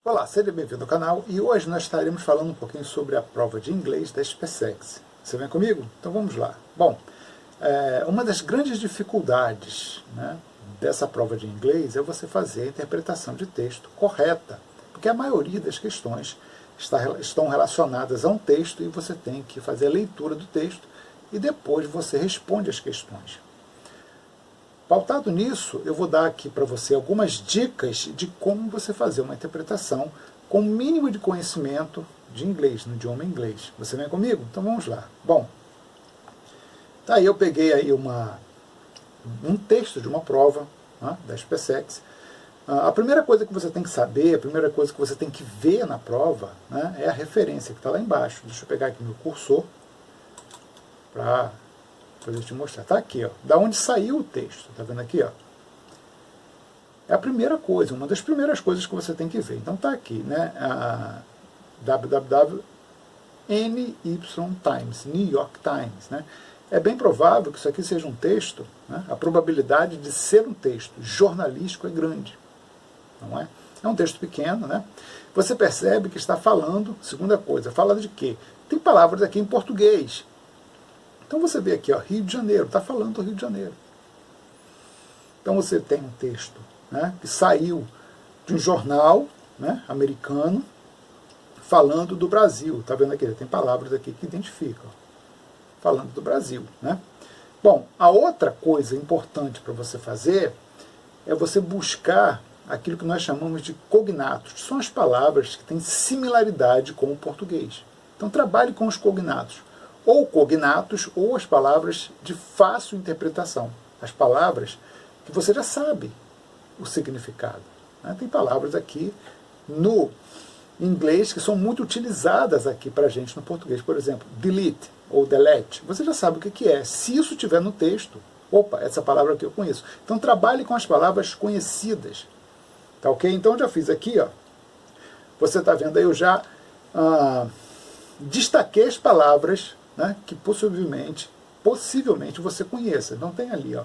Olá, seja bem-vindo ao canal e hoje nós estaremos falando um pouquinho sobre a prova de inglês da SpaceX. Você vem comigo? Então vamos lá. Bom, uma das grandes dificuldades, dessa prova de inglês é você fazer a interpretação de texto correta, porque a maioria das questões estão relacionadas a um texto e você tem que fazer a leitura do texto e depois você responde as questões. Pautado nisso, eu vou dar aqui para você algumas dicas de como você fazer uma interpretação com o mínimo de conhecimento de inglês, no idioma inglês. Você vem comigo? Então vamos lá. Bom, tá aí eu peguei aí um texto de uma prova da SpaceX. A primeira coisa que você tem que saber, a primeira coisa que você tem que ver na prova, é a referência que está lá embaixo. Deixa eu pegar aqui meu cursor para depois eu te mostrar. Está aqui, ó, da onde saiu o texto. Está vendo aqui? Ó? É a primeira coisa, uma das primeiras coisas que você tem que ver. Então está aqui, a NY Times, New York Times. É bem provável que isso aqui seja um texto, a probabilidade de ser um texto jornalístico é grande. Não é? É um texto pequeno, Você percebe que está falando, segunda coisa, fala de quê? Tem palavras aqui em português. Então você vê aqui, ó, Rio de Janeiro, está falando do Rio de Janeiro. Então você tem um texto que saiu de um jornal americano falando do Brasil. Está vendo aqui? Tem palavras aqui que identificam. Falando do Brasil. Bom, a outra coisa importante para você fazer é você buscar aquilo que nós chamamos de cognatos, que são as palavras que têm similaridade com o português. Então trabalhe com os cognatos. Ou cognatos, ou as palavras de fácil interpretação. As palavras que você já sabe o significado. Tem palavras aqui no inglês que são muito utilizadas aqui para a gente no português. Por exemplo, delete ou delete. Você já sabe o que é. Se isso estiver no texto, opa, essa palavra aqui eu conheço. Então trabalhe com as palavras conhecidas. Tá ok? Então eu já fiz aqui, ó. Você está vendo aí, eu já destaquei as palavras que possivelmente você conheça. Não tem ali, ó.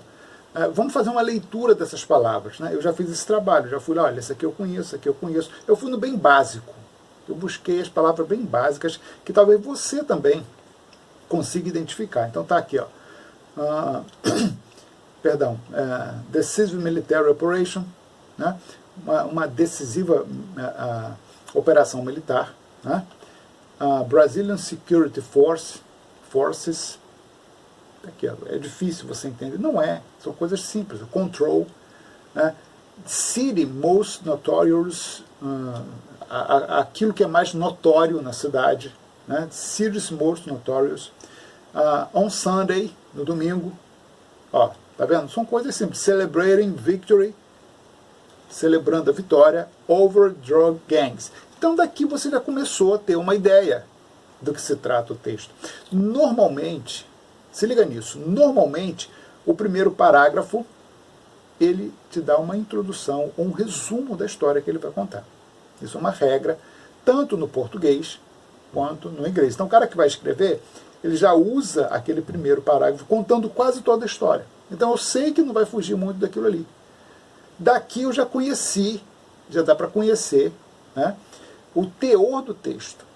Vamos fazer uma leitura dessas palavras. Eu já fiz esse trabalho, já fui lá, olha, essa aqui eu conheço, essa aqui eu conheço. Eu fui no bem básico. Eu busquei as palavras bem básicas que talvez você também consiga identificar. Então tá aqui, ó. Perdão, Decisive Military Operation, uma decisiva operação militar, Brazilian Security Forces, aqui, é difícil você entender, não é, são coisas simples, control, city most notorious, aquilo que é mais notório na cidade, cities most notorious, on Sunday, no domingo, ó, tá vendo? São coisas simples, celebrating victory, celebrando a vitória, over drug gangs. Então daqui você já começou a ter uma ideia do que se trata o texto. Normalmente, se liga nisso, normalmente o primeiro parágrafo ele te dá uma introdução, um resumo da história que ele vai contar. Isso é uma regra, tanto no português quanto no inglês. Então o cara que vai escrever, ele já usa aquele primeiro parágrafo contando quase toda a história. Então eu sei que não vai fugir muito daquilo ali. Daqui eu já conheci, já dá para conhecer, o teor do texto.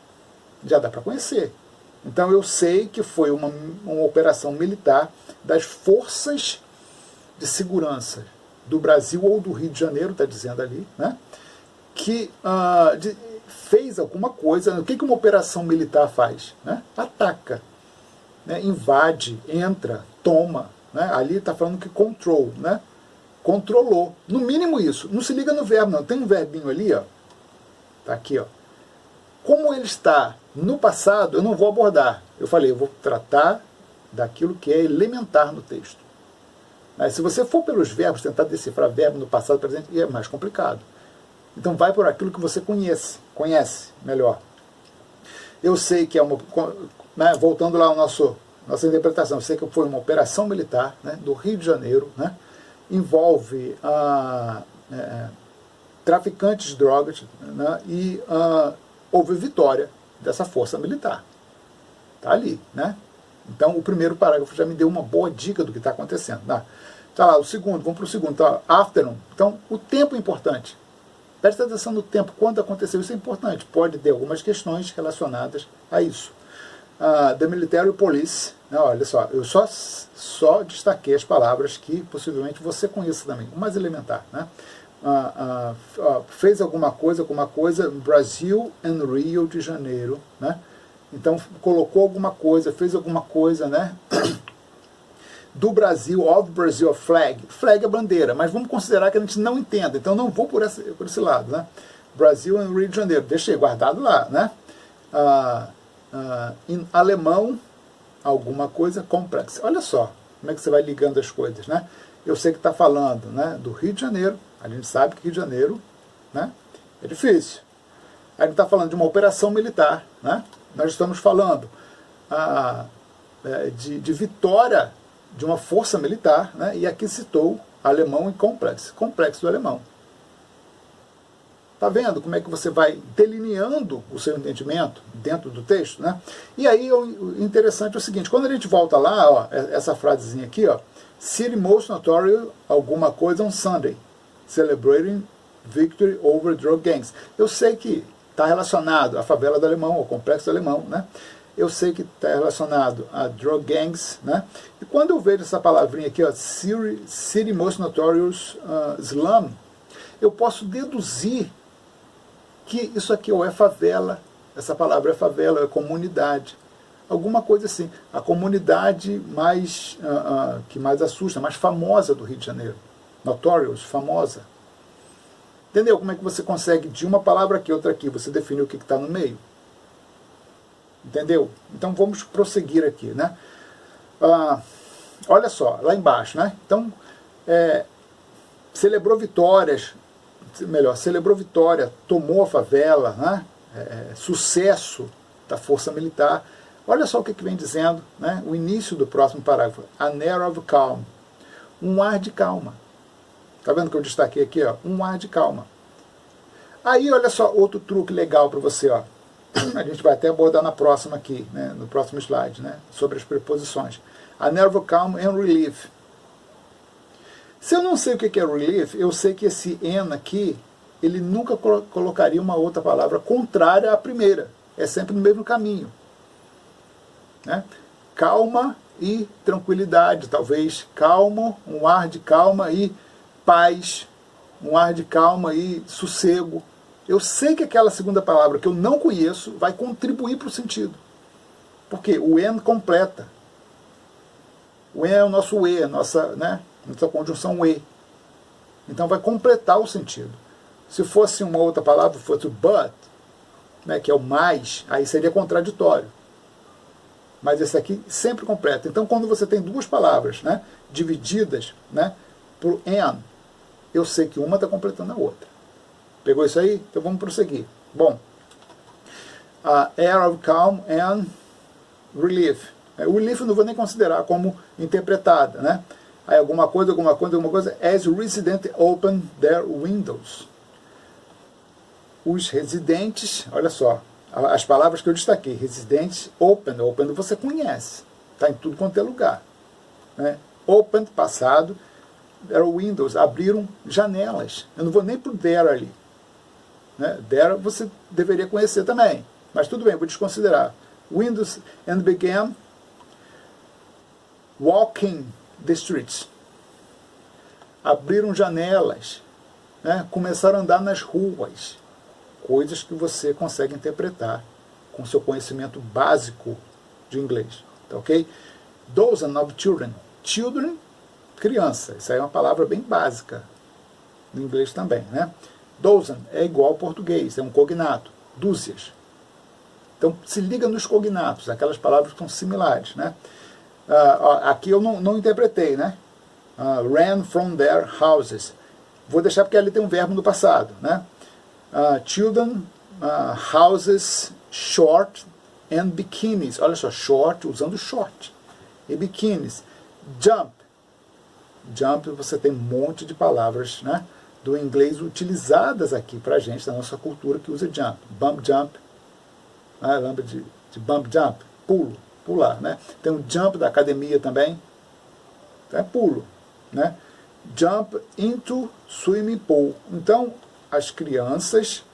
Já dá para conhecer. Então eu sei que foi uma operação militar das forças de segurança do Brasil ou do Rio de Janeiro, está dizendo ali, que fez alguma coisa. O que uma operação militar faz? Ataca, invade, entra, toma. Ali está falando que control, controlou. No mínimo isso. Não se liga no verbo, não. Tem um verbinho ali, ó. Tá aqui, ó. Como ele está no passado, eu não vou abordar. Eu falei, eu vou tratar daquilo que é elementar no texto. Se você for pelos verbos, tentar decifrar verbo no passado, presente, é mais complicado. Então vai por aquilo que você conhece melhor. Eu sei que é uma... voltando lá ao nossa interpretação, eu sei que foi uma operação militar do Rio de Janeiro, envolve traficantes de drogas, e houve vitória dessa força militar. Está ali, Então o primeiro parágrafo já me deu uma boa dica do que está acontecendo. Tá lá, o segundo, vamos para o segundo, tá? Afternoon. Então o tempo é importante. Presta atenção no tempo, quando aconteceu, isso é importante. Pode ter algumas questões relacionadas a isso. The Military Police, olha só, eu só destaquei as palavras que possivelmente você conheça também, o mais elementar, né? Fez alguma coisa, Brasil and Rio de Janeiro, né? Então colocou alguma coisa, fez alguma coisa, né? Do Brasil, of Brazil, flag é bandeira, mas vamos considerar que a gente não entenda, então não vou por esse lado, né? Brasil and Rio de Janeiro, deixei guardado lá, né? Em alemão, alguma coisa, complex. Olha só como é que você vai ligando as coisas, né? Eu sei que está falando, né, do Rio de Janeiro, a gente sabe que Rio de Janeiro, né, é difícil. A gente está falando de uma operação militar, né? Nós estamos falando de vitória de uma força militar, né? E aqui citou alemão e complexo do alemão. Tá vendo como é que você vai delineando o seu entendimento dentro do texto, né? E aí o interessante é o seguinte, quando a gente volta lá, ó, essa frasezinha aqui, ó, City most notorious, alguma coisa on Sunday, celebrating victory over drug gangs. Eu sei que está relacionado à favela do alemão, ao complexo do alemão, né? Eu sei que está relacionado a drug gangs, né? E quando eu vejo essa palavrinha aqui, ó, City most notorious slum, eu posso deduzir que isso aqui ou é favela, essa palavra é favela, é comunidade, alguma coisa assim. A comunidade mais que mais assusta, mais famosa do Rio de Janeiro. Notorious, famosa. Entendeu? Como é que você consegue, de uma palavra aqui, outra aqui, você define o que está no meio? Entendeu? Então vamos prosseguir aqui, né? Olha só, lá embaixo, né? Então, celebrou vitórias, celebrou vitória, tomou a favela, né? Sucesso da força militar. Olha só o que vem dizendo, né? O início do próximo parágrafo. An air of calm. Um ar de calma. Tá vendo que eu destaquei aqui, ó? Um ar de calma. Aí, olha só, outro truque legal para você, ó. A gente vai até abordar na próxima aqui, né? No próximo slide, né? Sobre as preposições. An air of calm and relief. Se eu não sei o que é relief, eu sei que esse en aqui, ele nunca colocaria uma outra palavra contrária à primeira. É sempre no mesmo caminho. Né? Calma e tranquilidade, talvez. Calmo, um ar de calma e paz. Um ar de calma e sossego. Eu sei que aquela segunda palavra que eu não conheço vai contribuir para o sentido. Porque o en completa. O en é o nosso e, nossa conjunção e. Então vai completar o sentido. Se fosse uma outra palavra, fosse o but, né, que é o mais, aí seria contraditório. Mas esse aqui sempre completa. Então quando você tem duas palavras, né, divididas, né, por en, eu sei que uma está completando a outra. Pegou isso aí? Então vamos prosseguir. Bom, air of calm and relief. O relief eu não vou nem considerar como interpretada, né? Aí alguma coisa, as residents open their windows. Os residentes, olha só, as palavras que eu destaquei, residentes, open você conhece, está em tudo quanto é lugar. Né? Open, passado, their windows, abriram janelas. Eu não vou nem para o there ali. Né? There você deveria conhecer também, mas tudo bem, vou desconsiderar. Windows and began walking the streets. Abriram janelas, né? Começaram a andar nas ruas. Coisas que você consegue interpretar com seu conhecimento básico de inglês. Tá, ok? Dozen of children. Children, criança. Isso aí é uma palavra bem básica no inglês também, né? Dozen é igual ao português, é um cognato. Dúzias. Então, se liga nos cognatos, aquelas palavras que são similares, né? Aqui eu não interpretei, né? Ran from their houses. Vou deixar porque ali tem um verbo no passado, né? Children, houses, short and bikinis. Olha só, short, usando short. E bikinis. Jump. Jump, você tem um monte de palavras, né, do inglês utilizadas aqui pra gente, da nossa cultura, que usa jump. Bump jump. Lembra de bump jump? Pulo, pular, né? Tem o jump da academia também. É pulo, né? Jump into swimming pool. Então, as crianças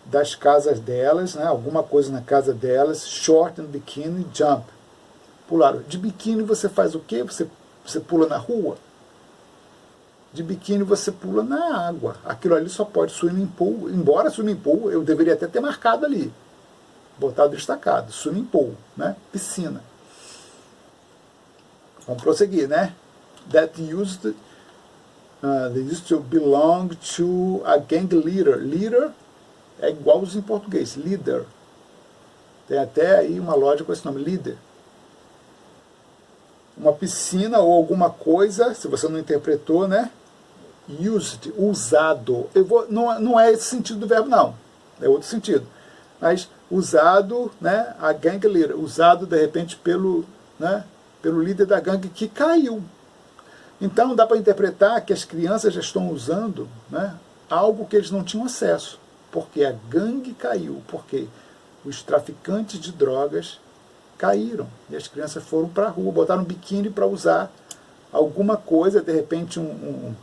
das casas delas, né, alguma coisa na casa delas, short and bikini, jump. Pularam. De biquíni você faz o quê? Você pula na rua? De biquíni você pula na água. Aquilo ali só pode swimming pool, embora swimming pool eu deveria até ter marcado ali, botado destacado, swimming pool, né? Piscina. Vamos prosseguir, né? That used, they used to belong to a gang leader. Leader é igual em português, líder. Tem até aí uma loja com esse nome, líder. Uma piscina ou alguma coisa, se você não interpretou, né? Used, usado. Não é esse sentido do verbo, não. É outro sentido. Mas usado, né? A gang leader. Usado, de repente, pelo líder da gangue que caiu. Então, dá para interpretar que as crianças já estão usando, né, algo que eles não tinham acesso. Porque a gangue caiu. Porque os traficantes de drogas caíram. E as crianças foram para a rua, botaram um biquíni para usar alguma coisa, de repente um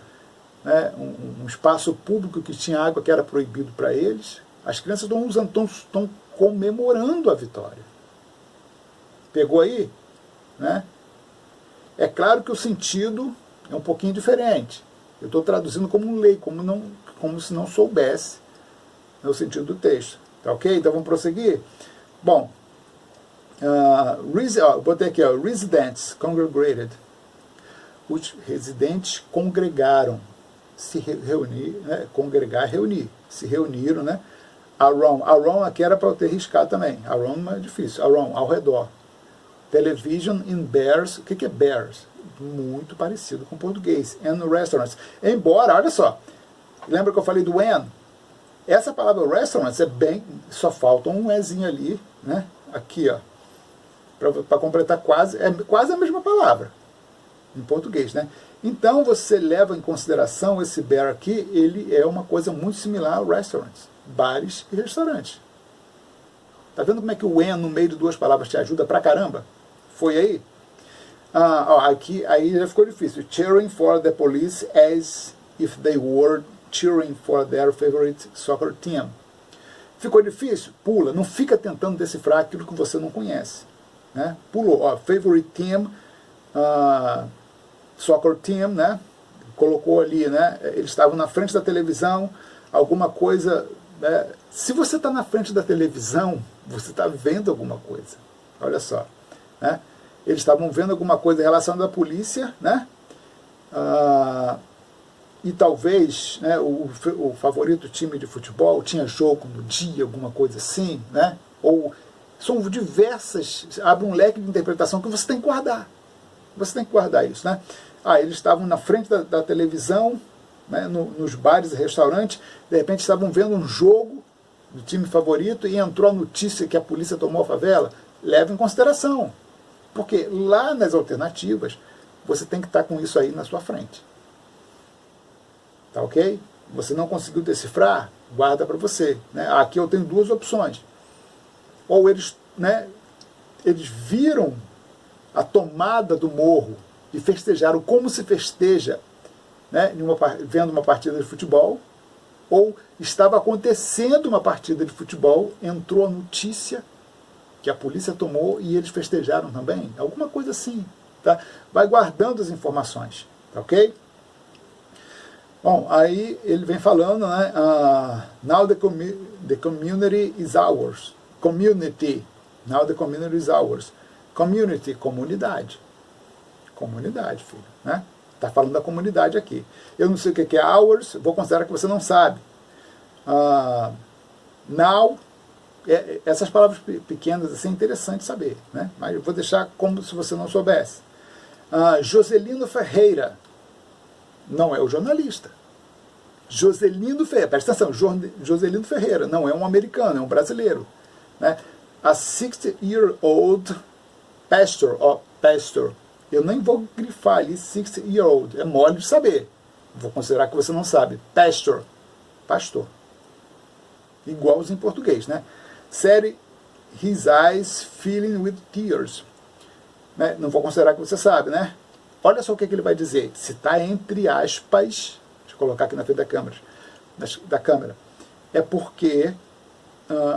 espaço público que tinha água que era proibido para eles. As crianças estão usando, estão comemorando a vitória. Pegou aí? Né? É claro que o sentido é um pouquinho diferente. Eu estou traduzindo como um leigo, como se não soubesse, né, o sentido do texto. Tá ok? Então vamos prosseguir? Bom, botei aqui, residents congregated. Os residentes congregaram. Se reunir, né? Congregar, reunir. Se reuniram, né? Around aqui era para eu ter riscado também. Around não é difícil. Around, ao redor. Television in bears. O que é bears? Muito parecido com o português. And restaurants. Embora, olha só. Lembra que eu falei do and? Essa palavra restaurants é bem... Só falta um ezinho ali, né? Aqui, ó. Para completar quase a mesma palavra. Em português, né? Então você leva em consideração esse bear aqui, ele é uma coisa muito similar a restaurants, bares e restaurantes. Tá vendo como é que o and no meio de duas palavras te ajuda pra caramba? Foi aí? Aqui aí já ficou difícil. Cheering for the police as if they were cheering for their favorite soccer team. Ficou difícil? Pula. Não fica tentando decifrar aquilo que você não conhece. Né? Pulou. Favorite team... soccer team, né? Colocou ali, né? Eles estavam na frente da televisão, alguma coisa, né? Se você está na frente da televisão, você está vendo alguma coisa. Olha só, né? Eles estavam vendo alguma coisa em relação à polícia, né? E talvez, né, o favorito time de futebol tinha jogo no dia, alguma coisa assim, né? Ou são diversas, abre um leque de interpretação que você tem que guardar. Você tem que guardar isso, né? Eles estavam na frente da televisão, né, nos bares e restaurantes, de repente estavam vendo um jogo do time favorito e entrou a notícia que a polícia tomou a favela. Leva em consideração, porque lá nas alternativas você tem que estar com isso aí na sua frente. Tá ok? Você não conseguiu decifrar? Guarda para você. Né? Aqui eu tenho duas opções. Ou eles, né, eles viram a tomada do morro e festejaram como se festeja, né, vendo uma partida de futebol, ou estava acontecendo uma partida de futebol, entrou a notícia que a polícia tomou e eles festejaram também. Alguma coisa assim. Tá? Vai guardando as informações. Tá ok? Bom, aí ele vem falando, né, now the community is ours. Community. Now the community is ours. Community, comunidade. Comunidade, filho. Né? Está falando da comunidade aqui. Eu não sei o que é ours, vou considerar que você não sabe. Now, essas palavras pequenas assim, é interessante saber. Né? Mas eu vou deixar como se você não soubesse. Joselino Ferreira. Não é o jornalista. Joselino Ferreira, presta atenção, Joselino Ferreira, não é um americano, é um brasileiro. Né? A 60-year-old pastor, pastor. Eu nem vou grifar ali 60-year-old, é mole de saber. Vou considerar que você não sabe. Pastor, pastor. Igualzinho em português, né? Said his eyes filling with tears. Né? Não vou considerar que você sabe, né? Olha só o que ele vai dizer. Se está entre aspas, deixa eu colocar aqui na frente da câmera. da câmera, é porque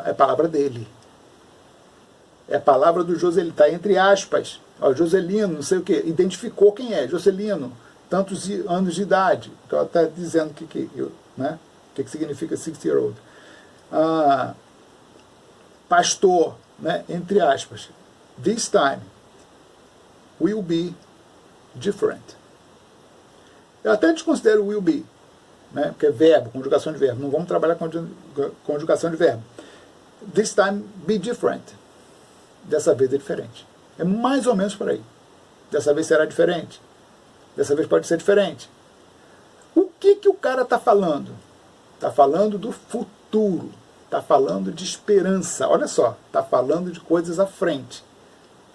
é palavra dele. É palavra do Joselino, está entre aspas. Ó, Joselino, não sei o quê, identificou quem é, Joselino, tantos anos de idade. Então está dizendo o que significa 60-year-old. Pastor, né, entre aspas. This time will be different. Eu até desconsidero will be, né, porque é verbo, conjugação de verbo. Não vamos trabalhar com conjugação de verbo. This time be different. Dessa vez é diferente. É mais ou menos por aí. Dessa vez será diferente. Dessa vez pode ser diferente. O que o cara está falando? Está falando do futuro. Está falando de esperança. Olha só, está falando de coisas à frente.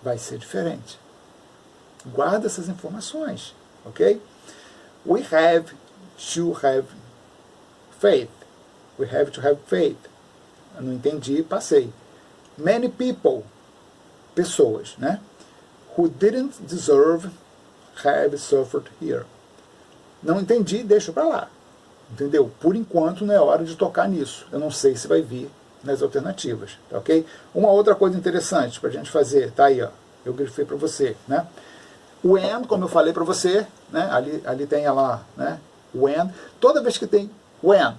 Vai ser diferente. Guarda essas informações, ok? We have to have faith. We have to have faith. Eu não entendi, passei. Many people, pessoas, né? Who didn't deserve have suffered here. Não entendi, deixa para lá. Entendeu? Por enquanto não é hora de tocar nisso. Eu não sei se vai vir nas alternativas, tá ok? Uma outra coisa interessante para a gente fazer, tá aí, ó. Eu grifei para você, né? When, como eu falei para você, né? Ali tem lá, né? When. Toda vez que tem when,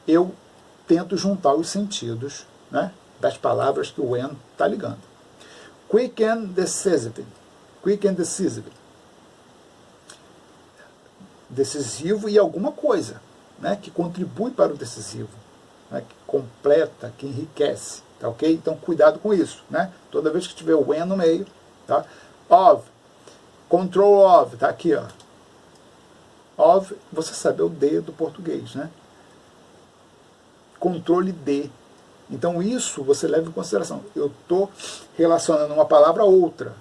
eu tento juntar os sentidos, né, das palavras que o when está ligando. Quick and decisive. Quick and decisive. Decisivo e alguma coisa, né, que contribui para o decisivo, né, que completa, que enriquece, tá ok? Então cuidado com isso, né? Toda vez que tiver o when no meio, tá? Of, control of, tá aqui, ó. Of, você sabe, é o D do português, né? Controle de. Então isso você leva em consideração. Eu estou relacionando uma palavra a outra.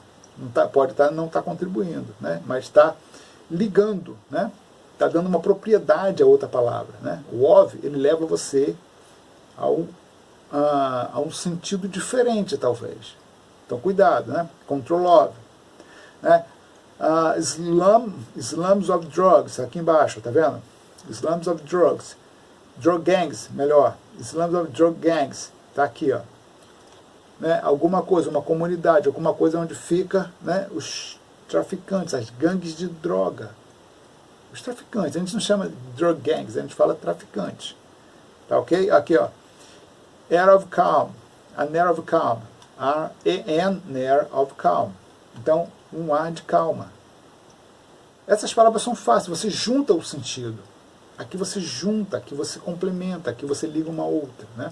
Pode não estar contribuindo, né? Mas está ligando, né? Está dando uma propriedade a outra palavra, né? O of, ele leva você a um sentido diferente, talvez. Então cuidado, né? Control of, né? Slums of drugs, aqui embaixo, tá vendo? Slums of drugs. Drug gangs, melhor. Slums of drug gangs. Tá aqui, ó. Né? Alguma coisa, uma comunidade, alguma coisa onde fica, né, os traficantes, as gangues de droga. Os traficantes. A gente não chama de drug gangs, a gente fala traficantes. Tá ok? Aqui, ó. Air of calm. An air of calm. An air of calm. Então, um ar de calma. Essas palavras são fáceis. Você junta o sentido. Aqui você junta, aqui você complementa, aqui você liga uma outra, né?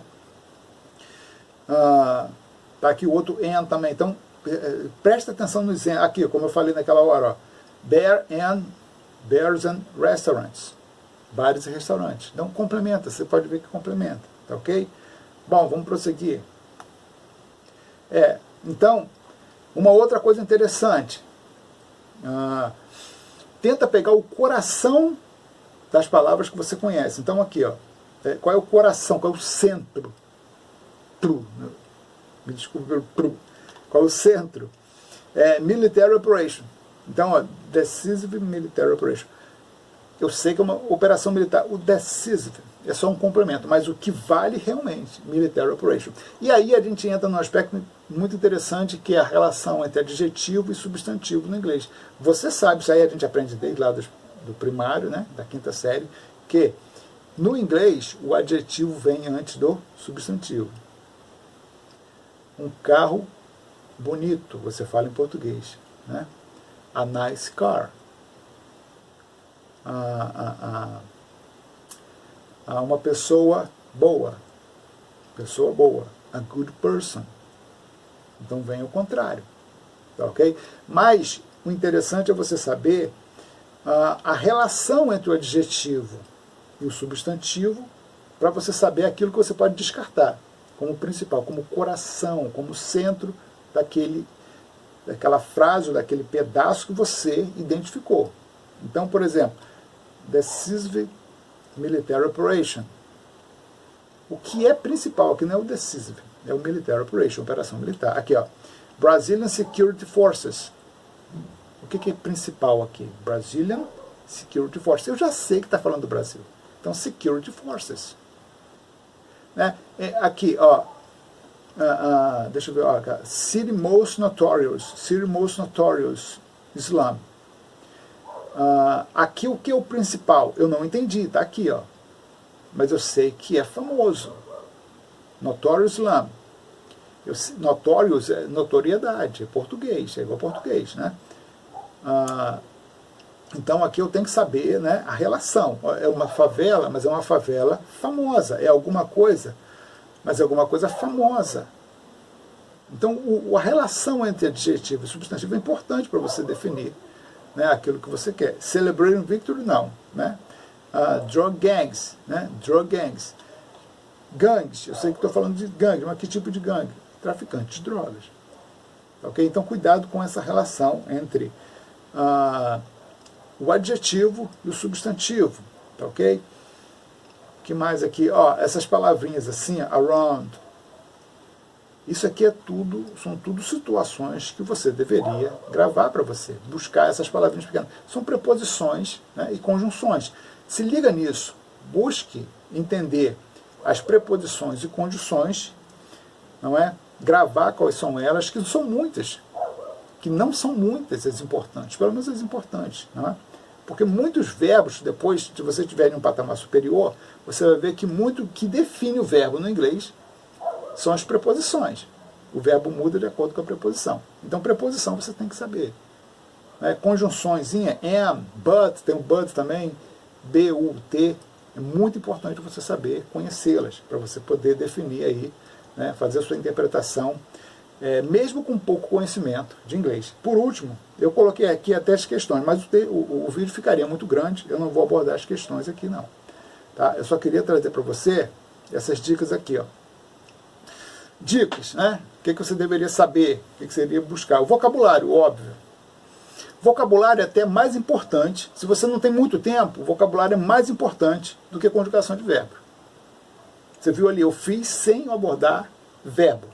Tá aqui o outro and também. Então, presta atenção nos and. Aqui, como eu falei naquela hora, ó. Bears and restaurants. Bares e restaurantes. Então, complementa. Você pode ver que complementa. Tá ok? Bom, vamos prosseguir. Então, uma outra coisa interessante. Tenta pegar o coração das palavras que você conhece. Então aqui, ó, qual é o coração, qual é o centro? Me desculpe pelo qual é o centro? Military Operation. Então, ó, Decisive Military Operation. Eu sei que é uma operação militar. O decisive é só um complemento, mas o que vale realmente, Military Operation. E aí a gente entra num aspecto muito interessante, que é a relação entre adjetivo e substantivo no inglês. Você sabe, isso aí a gente aprende desde lá do primário, né, da quinta série, que no inglês o adjetivo vem antes do substantivo. Um carro bonito, você fala em português, né? A nice car. Uma pessoa boa. Pessoa boa. A good person. Então vem o contrário. Tá ok? Mas o interessante é você saber a relação entre o adjetivo e o substantivo, para você saber aquilo que você pode descartar como principal, como coração, como centro daquela frase ou daquele pedaço que você identificou. Então, por exemplo, Decisive Military Operation. O que é principal aqui não é o decisive, é o Military Operation, operação militar. Aqui, ó, Brazilian Security Forces. O que é principal aqui? Brazilian Security Forces. Eu já sei que está falando do Brasil. Então, security forces. Né? Aqui, ó, deixa eu ver, ó, city most notorious Islam. Aqui o que é o principal? Eu não entendi, tá aqui, ó. Mas eu sei que é famoso. Notorious Islam. Notorious é notoriedade, é português, é igual português, né? Então aqui eu tenho que saber, né, a relação. É uma favela, mas é uma favela famosa. É alguma coisa, mas é alguma coisa famosa. Então a relação entre adjetivo e substantivo é importante para você definir, né, aquilo que você quer. Celebrating victory, não. Né? Drug gangs. Né? Drug gangs. Gangues, eu sei que estou falando de gangue, mas que tipo de gangue? Traficantes de drogas. Okay? Então cuidado com essa relação entre o adjetivo e o substantivo. Tá, ok? O que mais aqui? Ó, essas palavrinhas assim, around. Isso aqui são tudo situações que você deveria gravar para você, buscar essas palavrinhas pequenas. São preposições, né, e conjunções. Se liga nisso, busque entender as preposições e conjunções, não é? Gravar quais são elas, que são muitas, que não são muitas as importantes, pelo menos as importantes, não é? Porque muitos verbos, depois, se você estiver em um patamar superior, você vai ver que muito que define o verbo no inglês são as preposições. O verbo muda de acordo com a preposição. Então, preposição você tem que saber. Conjunçõezinha, am, but, tem o but também, but, é muito importante você saber conhecê-las, para você poder definir aí, né, fazer a sua interpretação, mesmo com pouco conhecimento de inglês. Por último, eu coloquei aqui até as questões, mas o vídeo ficaria muito grande, eu não vou abordar as questões aqui não. Tá? Eu só queria trazer para você essas dicas aqui, ó. Dicas, né? O que você deveria saber, o que você deveria buscar. O vocabulário, óbvio. Vocabulário é até mais importante. Se você não tem muito tempo, o vocabulário é mais importante do que a conjugação de verbo. Você viu ali, eu fiz sem abordar verbo.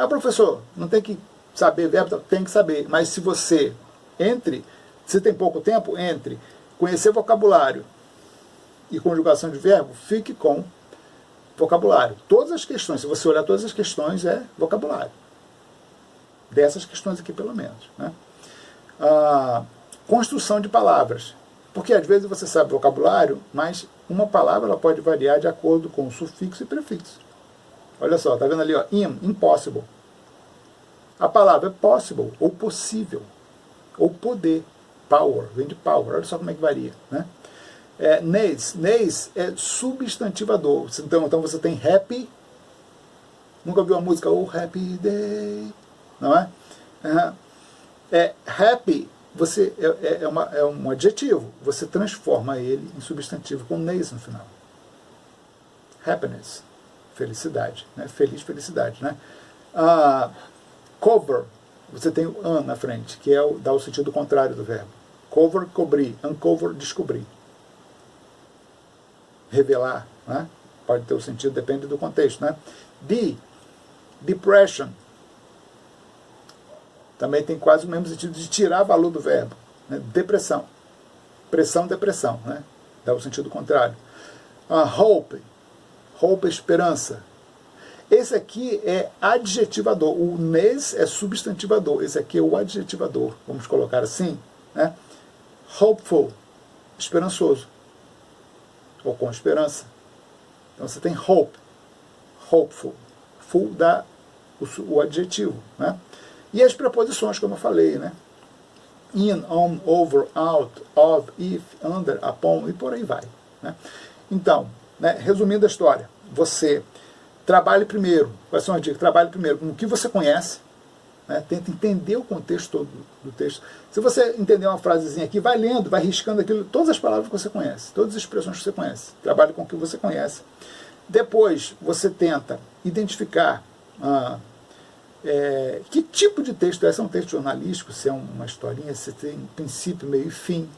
Professor, não tem que saber verbo? Tem que saber. Mas se você, se tem pouco tempo, entre conhecer vocabulário e conjugação de verbo, fique com vocabulário. Todas as questões, se você olhar todas as questões, é vocabulário. Dessas questões aqui, pelo menos. Né? Construção de palavras. Porque às vezes você sabe vocabulário, mas uma palavra ela pode variar de acordo com o sufixo e prefixo. Olha só, tá vendo ali, ó, impossible. A palavra é possible, ou possível, ou poder. Power, vem de power. Olha só como é que varia. Né? Nays é substantivador. Então você tem happy. Nunca ouviu a música Oh Happy Day? Não é? Happy é um adjetivo. Você transforma ele em substantivo com nays no final. Happiness, felicidade. Né? Feliz, felicidade. Né? Cover, você tem o an na frente, que dá o sentido contrário do verbo. Cover, cobrir. Uncover, descobrir. Revelar, né? Pode ter o sentido, depende do contexto, né? Depression, também tem quase o mesmo sentido de tirar valor do verbo, né? Depressão, pressão, depressão, né? Dá o sentido contrário. Hope é esperança. Esse aqui é adjetivador, o nes é substantivador, esse aqui é o adjetivador, vamos colocar assim, né? Hopeful, esperançoso, ou com esperança. Então você tem hope, hopeful, full dá o adjetivo, né? E as preposições, como eu falei, né? In, on, over, out, of, if, under, upon, e por aí vai. Né? Então, né, resumindo a história, você trabalhe primeiro, quais são as dicas? Trabalhe primeiro com o que você conhece, né? Tenta entender o contexto todo do texto. Se você entender uma frasezinha aqui, vai lendo, vai riscando aquilo, todas as palavras que você conhece, todas as expressões que você conhece. Trabalhe com o que você conhece. Depois, você tenta identificar que tipo de texto é. Se é um texto jornalístico, se é uma historinha, se tem princípio, meio e fim.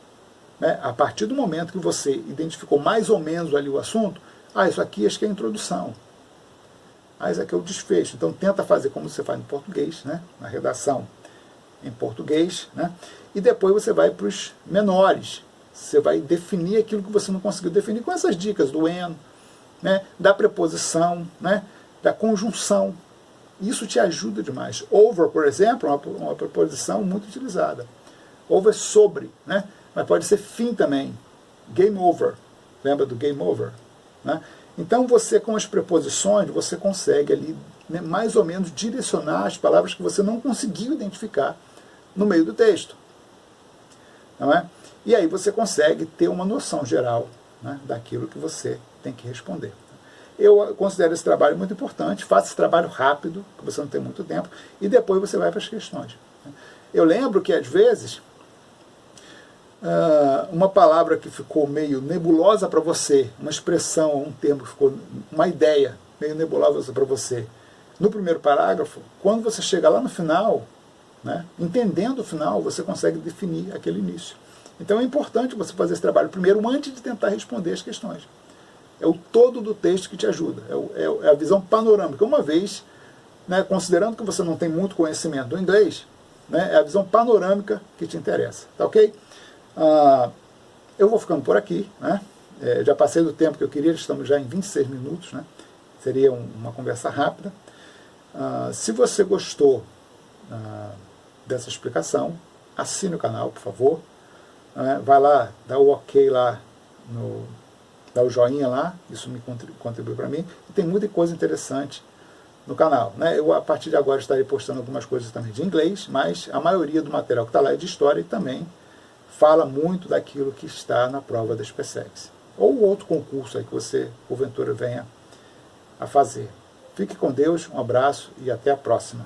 Né? A partir do momento que você identificou mais ou menos ali o assunto, isso aqui acho que é a introdução. Isso aqui é o desfecho. Então tenta fazer como você faz no português, né? Na redação em português, né? E depois você vai para os menores. Você vai definir aquilo que você não conseguiu definir com essas dicas do when, né, da preposição, né, da conjunção. Isso te ajuda demais. Over, por exemplo, é uma preposição muito utilizada. Over, sobre, né, mas pode ser fim também. Game over. Lembra do game over? Né? Então você, com as preposições, você consegue ali, né, mais ou menos direcionar as palavras que você não conseguiu identificar no meio do texto. Não é? E aí você consegue ter uma noção geral, né, daquilo que você tem que responder. Eu considero esse trabalho muito importante, faça esse trabalho rápido, que você não tem muito tempo, e depois você vai para as questões. Eu lembro que, às vezes, uma palavra que ficou meio nebulosa para você, uma expressão, um termo que ficou, uma ideia meio nebulosa para você, no primeiro parágrafo, quando você chega lá no final, né, entendendo o final, você consegue definir aquele início. Então é importante você fazer esse trabalho primeiro, antes de tentar responder as questões. É o todo do texto que te ajuda, é a visão panorâmica. Uma vez, né, considerando que você não tem muito conhecimento do inglês, né, é a visão panorâmica que te interessa. Tá ok? Eu vou ficando por aqui, né? Já passei do tempo que eu queria, estamos já em 26 minutos, né? Seria uma conversa rápida. Se você gostou dessa explicação, assine o canal, por favor. Vai lá, dá o ok lá, dá o joinha lá, isso me contribui para mim. E tem muita coisa interessante no canal, né? Eu, a partir de agora, estarei postando algumas coisas também de inglês, mas a maioria do material que está lá é de história e também fala muito daquilo que está na prova da SpaceX. Ou outro concurso aí que você, porventura, venha a fazer. Fique com Deus, um abraço e até a próxima.